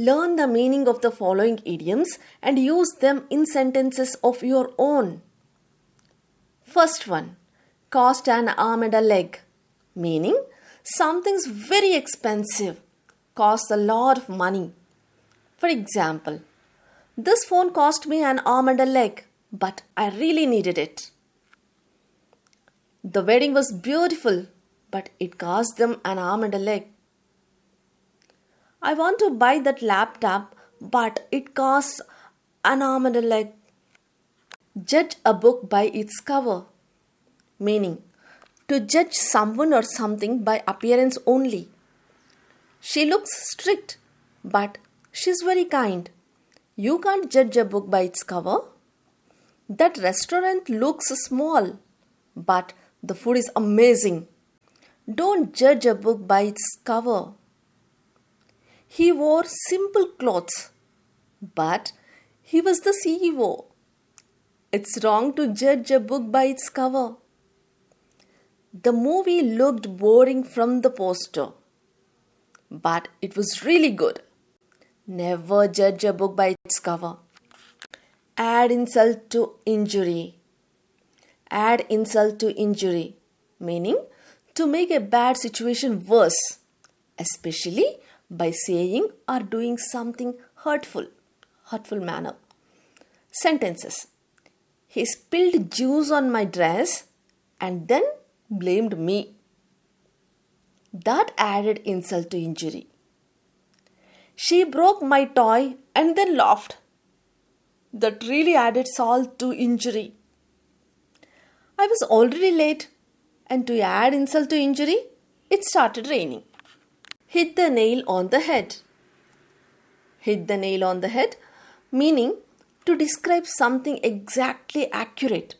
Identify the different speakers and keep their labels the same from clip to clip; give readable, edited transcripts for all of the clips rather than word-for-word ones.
Speaker 1: Learn the meaning of the following idioms and use them in sentences of your own. First one, cost an arm and a leg, meaning something's very expensive, costs a lot of money. For example, this phone cost me an arm and a leg, but I really needed it. The wedding was beautiful, but it cost them an arm and a leg. I want to buy that laptop, but it costs an arm and a leg. Judge a book by its cover, meaning to judge someone or something by appearance only. She looks strict, but she's very kind. You can't judge a book by its cover. That restaurant looks small, but the food is amazing. Don't judge a book by its cover. He wore simple clothes, but he was the CEO. It's wrong to judge a book by its cover. The movie looked boring from the poster, but it was really good. Never judge a book by its cover. Add insult to injury. Add insult to injury, meaning to make a bad situation worse, especially by saying or doing something hurtful manner. Sentences. He spilled juice on my dress and then blamed me. That added insult to injury. She broke my toy and then laughed. That really added salt to injury. I was already late, and to add insult to injury, it started raining. Hit the nail on the head. Hit the nail on the head, meaning to describe something exactly accurate,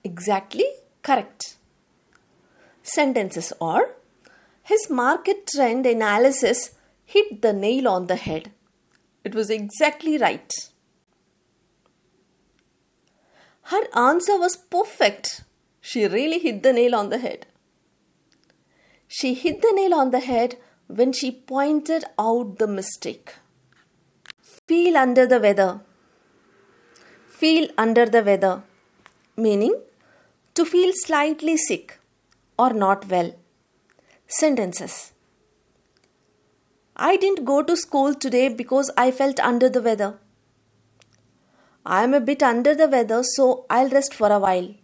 Speaker 1: exactly correct. Sentences are, his market trend analysis hit the nail on the head. It was exactly right. Her answer was perfect. She really hit the nail on the head. She hit the nail on the head when she pointed out the mistake. Feel under the weather. Feel under the weather, meaning to feel slightly sick or not well. Sentences. I didn't go to school today because I felt under the weather. I am a bit under the weather, so I'll rest for a while.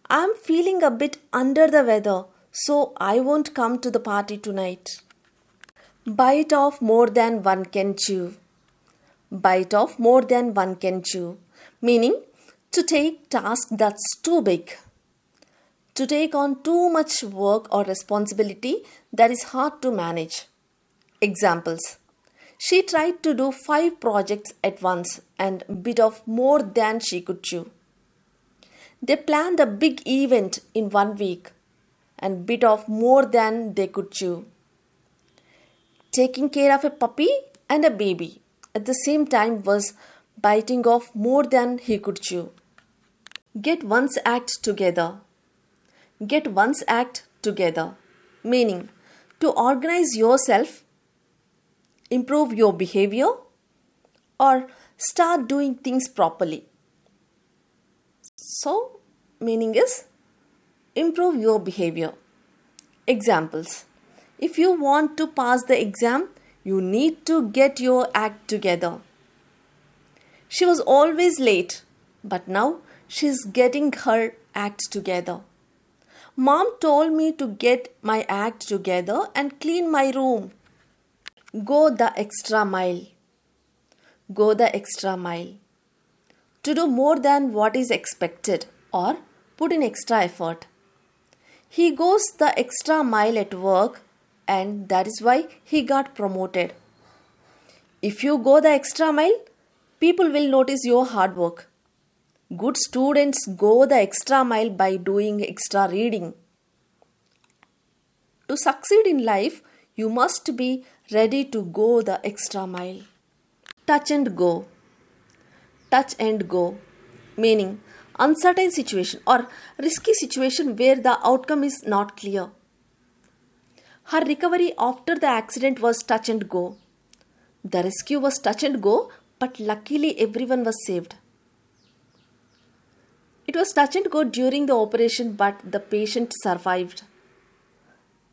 Speaker 1: I am feeling a bit under the weather, so I won't come to the party tonight. Bite off more than one can chew. Bite off more than one can chew, meaning to take task that's too big. To take on too much work or responsibility that is hard to manage. Examples. She tried to do 5 projects at once and bit off more than she could chew. They planned a big event in 1 week and bit off more than they could chew. Taking care of a puppy and a baby at the same time was biting off more than he could chew. Get one's act together. Get one's act together, meaning to organize yourself, improve your behavior, or start doing things properly. So, meaning is improve your behavior. Examples. If you want to pass the exam, you need to get your act together. She was always late, but now she's getting her act together. Mom told me to get my act together and clean my room. Go the extra mile. Go the extra mile. To do more than what is expected or put in extra effort. He goes the extra mile at work and that is why he got promoted. If you go the extra mile, people will notice your hard work. Good students go the extra mile by doing extra reading. To succeed in life, you must be ready to go the extra mile. Touch and go. Touch and go, meaning uncertain situation or risky situation where the outcome is not clear. Her recovery after the accident was touch and go. The rescue was touch and go, but luckily everyone was saved. It was touch and go during the operation, but the patient survived.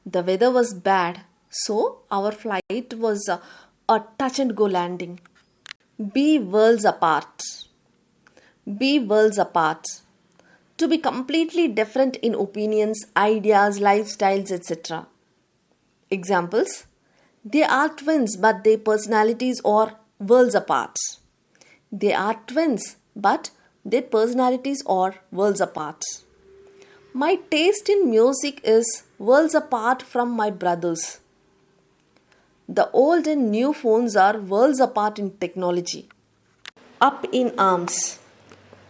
Speaker 1: The weather was bad, so our flight was a touch and go landing. Be worlds apart. Be worlds apart. To be completely different in opinions, ideas, lifestyles, etc. Examples: they are twins, but their personalities are worlds apart. They are twins, but their personalities are worlds apart. My taste in music is worlds apart from my brother's. The old and new phones are worlds apart in technology. Up in arms.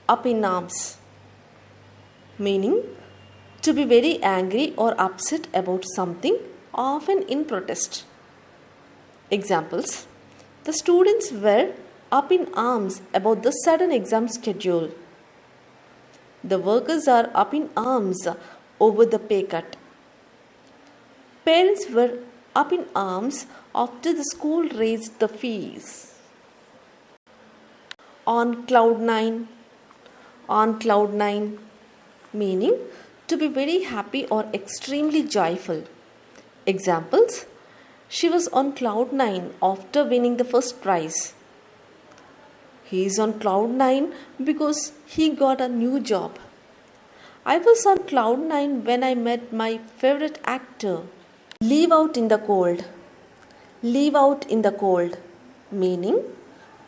Speaker 1: Up in arms. Meaning to be very angry or upset about something, often in protest. Examples: the students were up in arms about the sudden exam schedule. The workers are up in arms over the pay cut. Parents were up in arms after the school raised the fees. On cloud nine. On cloud nine. Meaning to be very happy or extremely joyful. Examples: she was on cloud nine after winning the first prize. He is on cloud nine because he got a new job. I was on cloud nine when I met my favorite actor. Leave out in the cold. Leave out in the cold. Meaning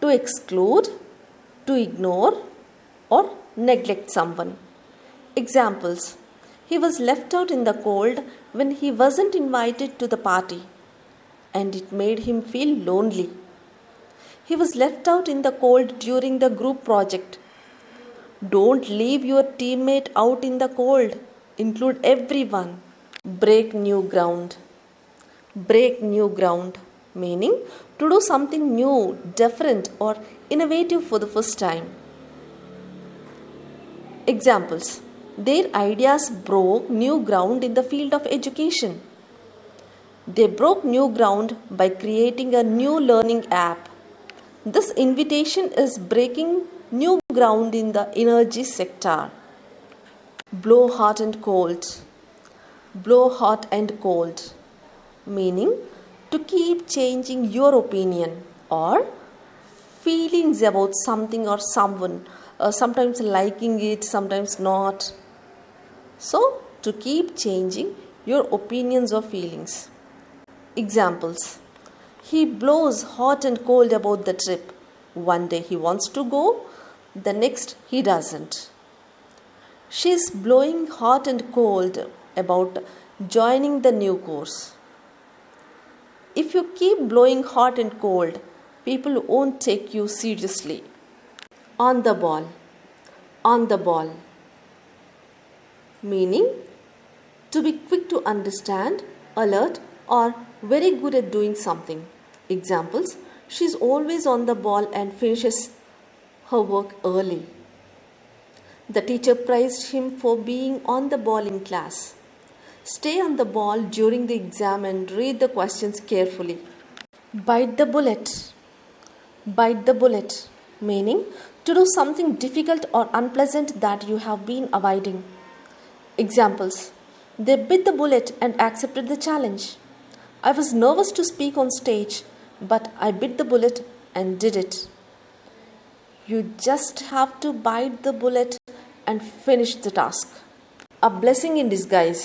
Speaker 1: to exclude, to ignore, or neglect someone. Examples: he was left out in the cold when he wasn't invited to the party, and it made him feel lonely. He was left out in the cold during the group project. Don't leave your teammate out in the cold. Include everyone. Break new ground. Break new ground. Meaning to do something new, different, or innovative for the first time. Examples: their ideas broke new ground in the field of education. They broke new ground by creating a new learning app. This invitation is breaking new ground in the energy sector. Blow hot and cold. Blow hot and cold. Meaning to keep changing your opinion or feelings about something or someone. Sometimes liking it, sometimes not. So, to keep changing your opinions or feelings. Examples: he blows hot and cold about the trip. One day he wants to go, the next he doesn't. She is blowing hot and cold about joining the new course. If you keep blowing hot and cold, people won't take you seriously. On the ball. On the ball. Meaning to be quick to understand, alert, or very good at doing something. Examples: she is always on the ball and finishes her work early. The teacher praised him for being on the ball in class. Stay on the ball during the exam and read the questions carefully. Bite the bullet. Bite the bullet. Meaning to do something difficult or unpleasant that you have been avoiding. Examples: they bit the bullet and accepted the challenge. I was nervous to speak on stage, but I bit the bullet and did it. You just have to bite the bullet and finish the task. A blessing in disguise.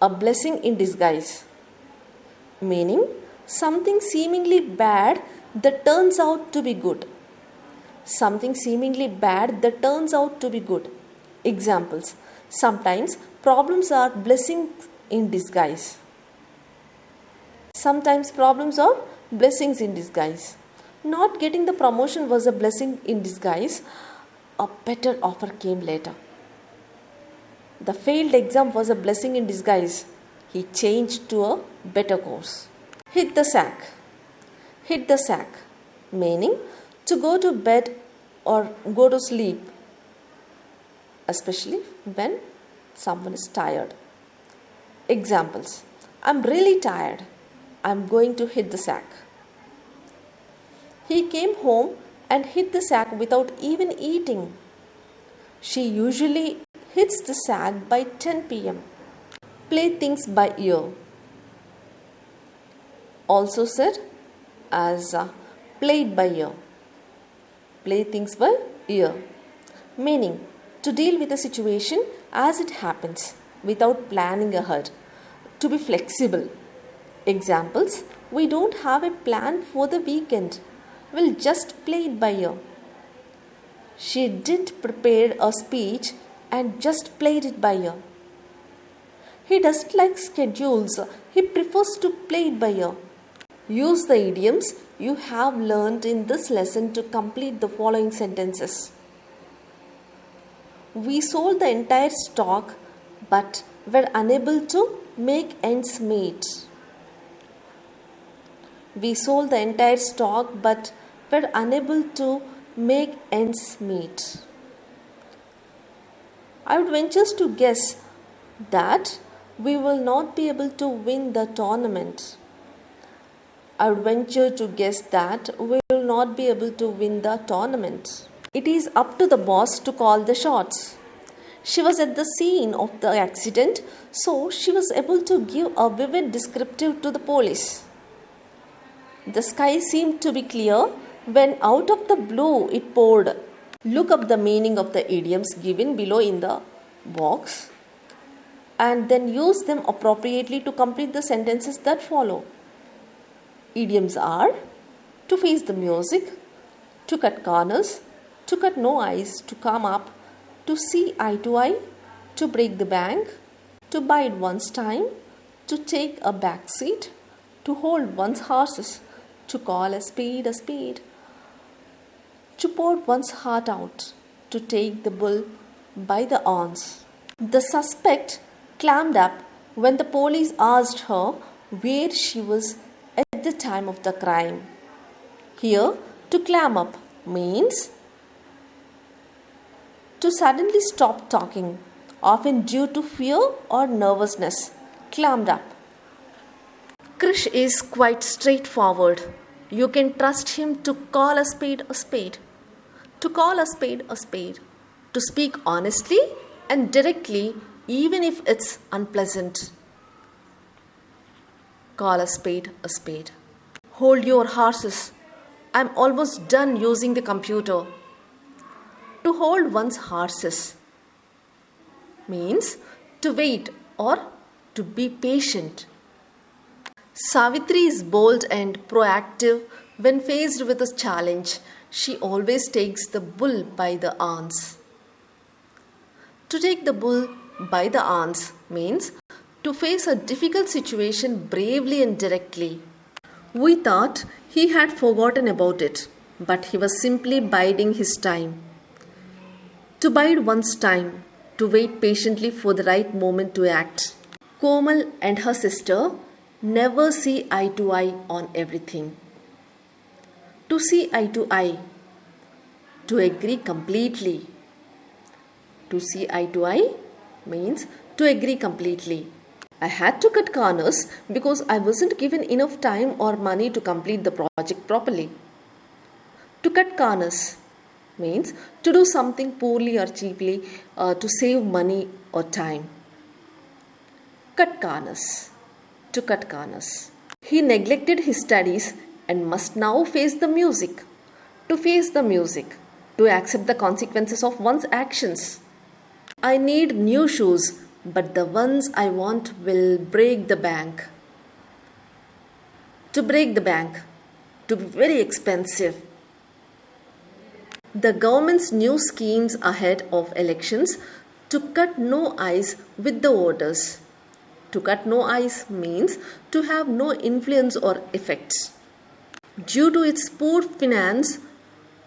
Speaker 1: A blessing in disguise. Meaning something seemingly bad that turns out to be good. Something seemingly bad that turns out to be good. Examples: sometimes problems are blessings in disguise. Sometimes problems are blessings in disguise. Not getting the promotion was a blessing in disguise. A better offer came later. The failed exam was a blessing in disguise. He changed to a better course. Hit the sack. Hit the sack. Meaning to go to bed or go to sleep, especially when someone is tired. Examples: I'm really tired. I'm going to hit the sack. He came home and hid the sack without even eating. She usually hits the sack by 10 p.m. Play things by ear. Also said as played by ear. Play things by ear. Meaning to deal with a situation as it happens without planning ahead. To be flexible. Examples: we don't have a plan for the weekend. We'll just play it by ear. She didn't prepare a speech and just played it by ear. He doesn't like schedules. He prefers to play it by ear. Use the idioms you have learned in this lesson to complete the following sentences. We sold the entire stock but were unable to make ends meet. We sold the entire stock but were unable to make ends meet. I would venture to guess that we will not be able to win the tournament. I would venture to guess that we will not be able to win the tournament. It is up to the boss to call the shots. She was at the scene of the accident, so she was able to give a vivid descriptive to the police. The sky seemed to be clear when out of the blue it poured. Look up the meaning of the idioms given below in the box and then use them appropriately to complete the sentences that follow. Idioms are to face the music, to cut corners, to cut no eyes, to come up, to see eye to eye, to break the bank, to bide one's time, to take a back seat, to hold one's horses, to call a spade, to pour one's heart out, to take the bull by the horns. The suspect clammed up when the police asked her where she was at the time of the crime. Here, to clam up means to suddenly stop talking, often due to fear or nervousness. Clammed up. Krish is quite straightforward. You can trust him to call a spade a spade. To call a spade a spade. To speak honestly and directly even if it's unpleasant. Call a spade a spade. Hold your horses. I'm almost done using the computer. To hold one's horses means to wait or to be patient. Savitri is bold and proactive when faced with a challenge. She always takes the bull by the horns. To take the bull by the horns means to face a difficult situation bravely and directly. We thought he had forgotten about it, but he was simply biding his time. To bide one's time, to wait patiently for the right moment to act. Komal and her sister never see eye to eye on everything. To see eye to eye, to agree completely. To see eye to eye means to agree completely. I had to cut corners because I wasn't given enough time or money to complete the project properly. To cut corners means to do something poorly or cheaply to save money or time. Cut corners. To cut corners. He neglected his studies and must now face the music. To face the music. To accept the consequences of one's actions. I need new shoes, but the ones I want will break the bank. To break the bank. To be very expensive. The government's new schemes ahead of elections to cut no eyes with the voters. To cut no eyes means to have no influence or effects. Due to its poor finance,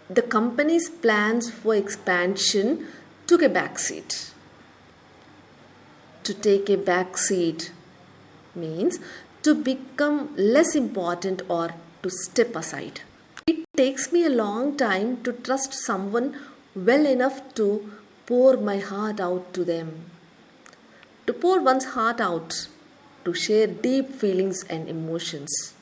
Speaker 1: the company's plans for expansion took a backseat. To take a backseat means to become less important or to step aside. It takes me a long time to trust someone well enough to pour my heart out to them. To pour one's heart out, to share deep feelings and emotions.